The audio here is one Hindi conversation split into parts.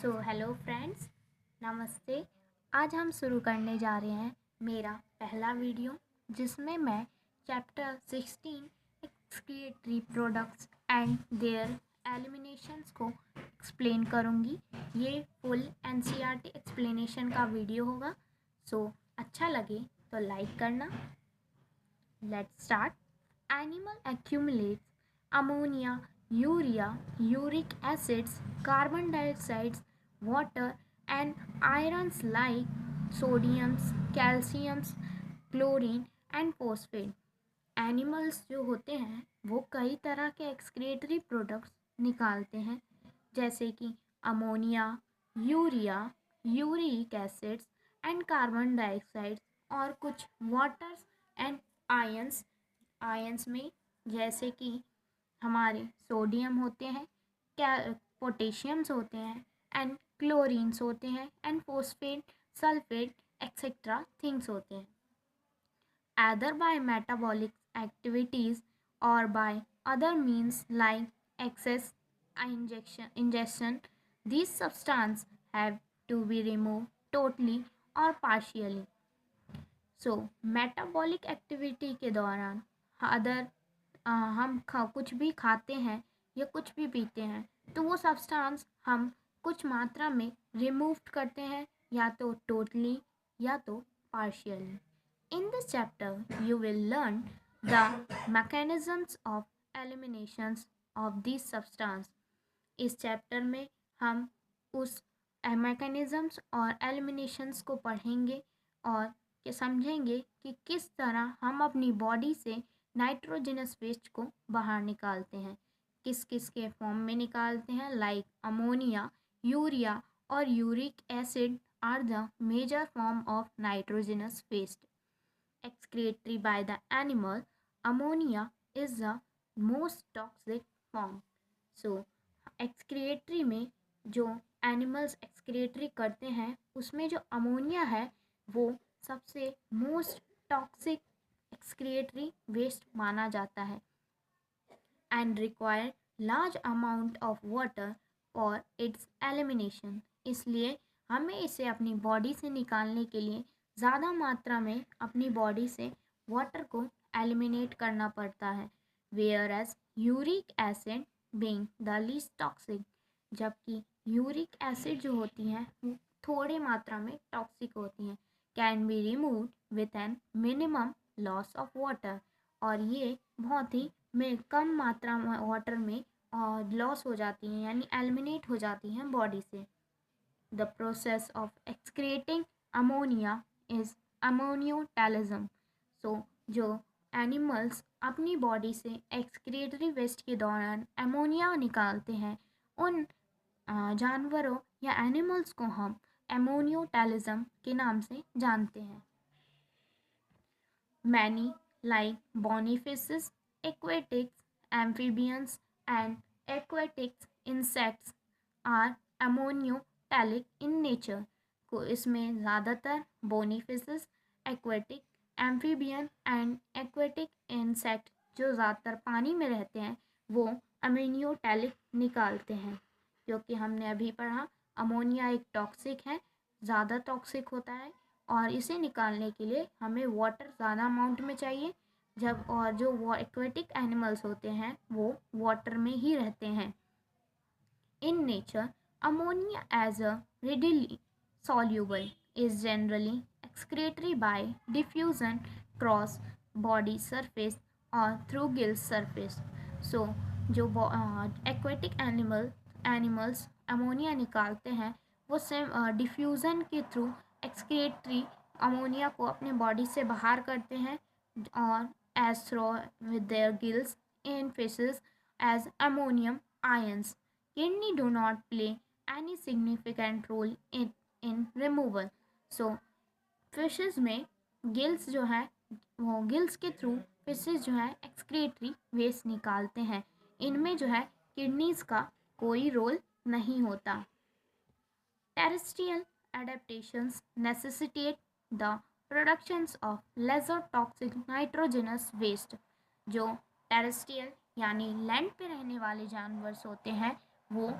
सो हेलो फ्रेंड्स, नमस्ते। आज हम शुरू करने जा रहे हैं मेरा पहला वीडियो, जिसमें मैं chapter 16 excretory products and their eliminations को एक्सप्लेन करूँगी। ये फुल एनसीईआरटी एक्सप्लेनेशन का वीडियो होगा। सो अच्छा लगे तो लाइक करना। Let's start. Animal accumulates ammonia, urea, uric acids, carbon dioxide, water and ions like sodiums, calciums, chlorine and phosphate। Animals जो होते हैं वो कई तरह के एक्सक्रीटरी प्रोडक्ट्स निकालते हैं, जैसे कि ammonia, urea, uric acids and carbon dioxide और कुछ वाटर्स एंड आयंस। आयंस में जैसे कि हमारे सोडियम होते हैं, क्या पोटेशियम्स होते हैं एंड क्लोरीन्स होते हैं and phosphate, sulphate etcetera things होते हैं। Either by metabolic activities or by other means like excess ingestion, these substances have to be removed totally or partially। So metabolic activity के दौरान अदर हम कुछ भी खाते हैं या कुछ भी पीते हैं तो वो सब्सटेंस हम कुछ मात्रा में रिमूव करते हैं, या तो टोटली या तो partially. In this chapter you will learn the mechanisms of eliminations of this substance. इस चैप्टर में हम उस मैकेनिज्म्स और एलिमिनेशंस को पढ़ेंगे और कि समझेंगे कि किस तरह हम अपनी बॉडी से नाइट्रोजनस वेस्ट को बाहर निकालते हैं, किस किस के फॉर्म में निकालते हैं। लाइक अमोनिया, यूरिया और uric acid are the major form of nitrogenous waste excretory by the animal. Ammonia is the most toxic form। so excretory में जो एनिमल्स एक्सक्रेटरी करते हैं उसमें जो अमोनिया है वो सबसे मोस्ट टॉक्सिक एक्सक्रिएटरी वेस्ट माना जाता है and require large amount of water for its elimination. इसलिए हमें इसे अपनी बॉडी से निकालने के लिए ज़्यादा मात्रा में अपनी बॉडी से वाटर को एलिमिनेट करना पड़ता है। Whereas uric acid being the least toxic, जबकि यूरिक एसिड जो होती हैं वो थोड़े मात्रा में टॉक्सिक होती हैं। Can be removed with an minimum loss of water, और ये बहुत ही कम मात्रा में वाटर में लॉस हो जाती हैं, यानी एलिमिनेट हो जाती हैं बॉडी से। The process of excreting ammonia is ammonotelism. So जो एनिमल्स अपनी बॉडी से एक्सक्रिएटरी वेस्ट के दौरान अमोनिया निकालते हैं उन जानवरों या एनिमल्स को हम अमोनियोटैलिज्म के नाम से जानते हैं। Many like bonifaces, aquatics, amphibians and aquatic insects are ammoniotalic in nature। को इसमें ज़्यादातर bony fishes, aquatic, amphibian and aquatic insect जो ज़्यादातर पानी में रहते हैं वो अमोनियोटैलिक निकालते हैं, क्योंकि हमने अभी पढ़ा अमोनिया एक टॉक्सिक है, ज़्यादा टॉक्सिक होता है और इसे निकालने के लिए हमें वाटर ज़्यादा अमाउंट में चाहिए। और जो एक्वेटिक एनिमल्स होते हैं वो वाटर में ही रहते हैं। In nature ammonia as a readily soluble is generally excretory by diffusion cross body surface or through gill surface। so जो एक्वेटिक एनिमल्स अमोनिया निकालते हैं वो सेम डिफ्यूज़न के थ्रू एक्सक्रेटरी अमोनिया को अपने बॉडी से बाहर करते हैं, और as through with their gills in fishes as ammonium ions. Kidney do not play any significant role in removal. So fishes में गिल्स जो है वो गिल्स के थ्रू फिशेस जो है एक्सक्रेटरी वेस्ट निकालते हैं, इनमें जो है किडनीज का कोई रोल नहीं होता। Terrestrial adaptations necessitate the productions of lesser toxic nitrogenous waste. जो टेरेस्ट्रियल यानी लैंड पे रहने वाले जानवर होते हैं वो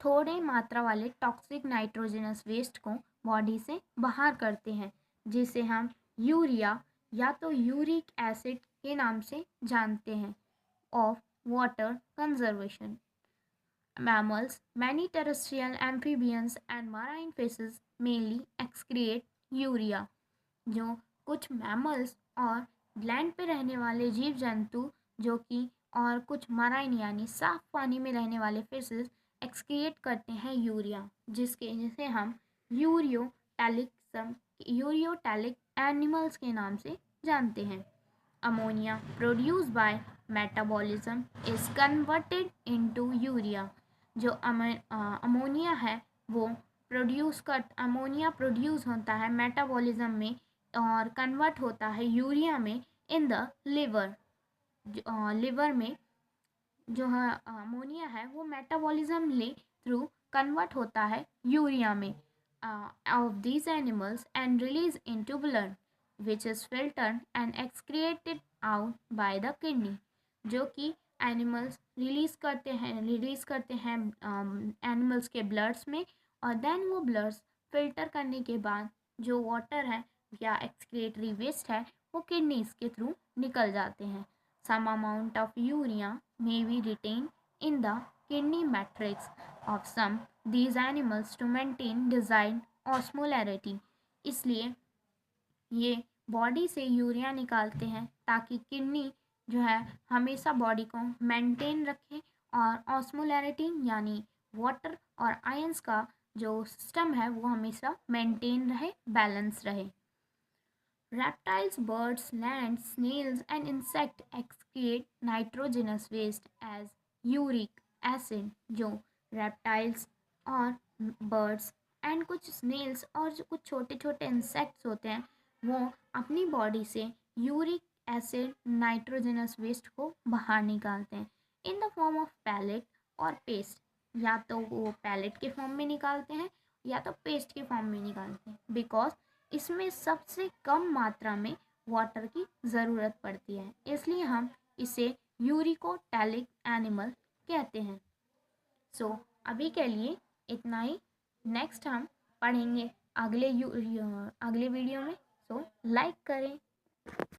थोड़े मात्रा वाले टॉक्सिक नाइट्रोजनस वेस्ट को बॉडी से बाहर करते हैं, जिसे हम यूरिया या तो यूरिक एसिड के नाम से जानते हैं। Of water conservation. Mammals, many terrestrial amphibians and marine fishes mainly excrete urea. जो कुछ मैमल्स और लैंड पे रहने वाले जीव जंतु जो कि और कुछ मराइन यानी साफ पानी में रहने वाले फिशेस एक्सक्रिएट करते हैं यूरिया, जिसे हम यूरियोटैलिक एनिमल्स के नाम से जानते हैं। Ammonia produce by metabolism is converted into urea. जो अमोनिया है वो अमोनिया प्रोड्यूस होता है मेटाबॉलिज्म में और कन्वर्ट होता है यूरिया में इन द लिवर। लिवर में जो है अमोनिया है वो मेटाबॉलिज्म ले थ्रू कन्वर्ट होता है यूरिया में of these animals and release into blood which is filtered and excreted out by the kidney. जो कि एनिमल्स रिलीज करते हैं एनिमल्स के ब्लड्स में, और देन वो ब्लड्स फिल्टर करने के बाद जो वाटर है या एक्सक्रिएटरी वेस्ट है वो किडनीज के थ्रू निकल जाते हैं। Some amount of urea may be retained in the kidney matrix of some these animals to maintain desired osmolarity। इसलिए ये बॉडी से यूरिया निकालते हैं ताकि किडनी जो है हमेशा बॉडी को मेंटेन रखे और ऑस्मोलैरिटी यानी वाटर और आयंस का जो सिस्टम है वो हमेशा मेंटेन रहे, बैलेंस रहे। Reptiles, birds, land snails and insects excrete nitrogenous waste as uric acid। जो reptiles और birds एंड कुछ snails और जो कुछ छोटे छोटे insects होते हैं वो अपनी बॉडी से यूरिक एसिड नाइट्रोजनस वेस्ट को बाहर निकालते हैं in the form of pellet और पेस्ट। या तो वो पैलेट के फॉर्म में निकालते हैं या तो पेस्ट के फॉर्म में निकालते हैं, बिकॉज इसमें सबसे कम मात्रा में वाटर की ज़रूरत पड़ती है, इसलिए हम इसे यूरिकोटैलिक एनिमल कहते हैं। सो अभी के लिए इतना ही। नेक्स्ट हम पढ़ेंगे अगले वीडियो में। सो लाइक करें।